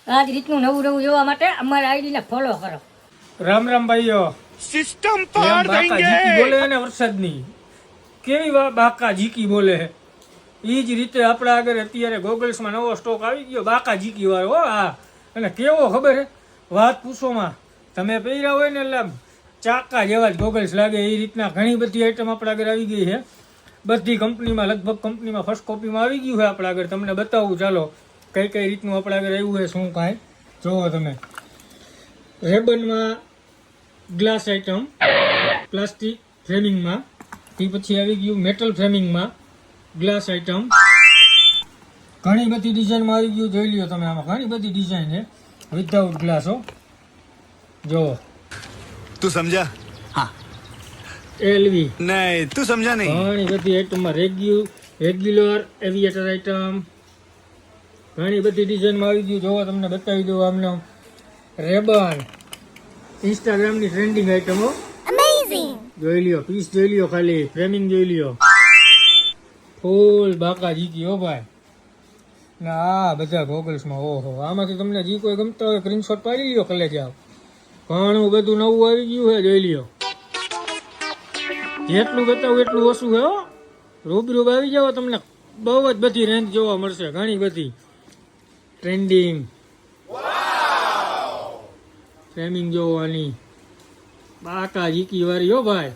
આ જ રીતનું નવું નવું જોવા માટે અમારા આઈડીને ફોલો કરો. રામ રામ ભાઈઓ. સિસ્ટમ પાર દેંગે બોલે ને વરસાદની કેવી બાકા જીકી બોલે છે. એ જ રીતે આપણા આગળ અત્યારે ગોગલ્સમાં નવો સ્ટોક આવી ગયો બાકા જીકી વાળો. હા, અને કેવો ખબર છે વાત પૂછોમાં. તમે પહેર્યા હોય ને એટલે ચાકા જેવા જ ગોગલ્સ લાગે એ રીતના ઘણી બધી આઈટમ આપણા આગળ આવી ગઈ છે. બધી કંપનીમાં લગભગ કંપનીમાં ફર્સ્ટ કોપીમાં આવી ગયું છે આપણા આગળ. તમને બતાવું ચાલો કઈ કઈ રીતનું આપણા આગળ આવ્યું છે શું કાંઈ જોવો તમે. રેબનમાં ગ્લાસ આઈટમ પ્લાસ્ટિક ફ્રેમિંગમાં, તે પછી આવી ગયું મેટલ ફ્રેમિંગમાં ગ્લાસ આઈટમ. ઘણી બધી ડિઝાઇનમાં આવી ગયું, જોઈ લ્યો તમે. આમાં ઘણી બધી ડિઝાઇન છે વિધાઉટ ગ્લાસ. હો જો તું સમજા? હા. એલવી નહીં તું સમજા નહીં. ઘણી બધી આઈટમમાં રેગ્યુલર એવિએટર આઈટમ ઘણી બધી ડિઝાઇનમાં આવી ગયું. જોવા તમને બતાવી દઉં. આમને રેબન ઇન્સ્ટાગ્રામની ટ્રેન્ડિંગ આઈટમો જોઈ લ્યો. પીસ જોઈ લ્યો, ખાલી ફ્રેમિંગ જોઈ લ્યો. ફૂલ બાકા જીકી હો ભાઈ. ને આ બધા ગોગલ્સમાં ઓહો, આમાંથી તમને જે કોઈ ગમતા હોય સ્ક્રીનશોટ પાડી લ્યો, કલે જાઓ. ઘણું બધું નવું આવી ગયું છે, જોઈ લ્યો. જેટલું બતાવું એટલું ઓછું છે. હો રૂબરૂ આવી જાવ તમને બહુ જ બધી રેન્જ જોવા મળશે. ઘણી બધી ટ્રેન્ડિંગ ફ્રેમિંગ જોવાની બાકા જીકી વાળી હો ભાઈ.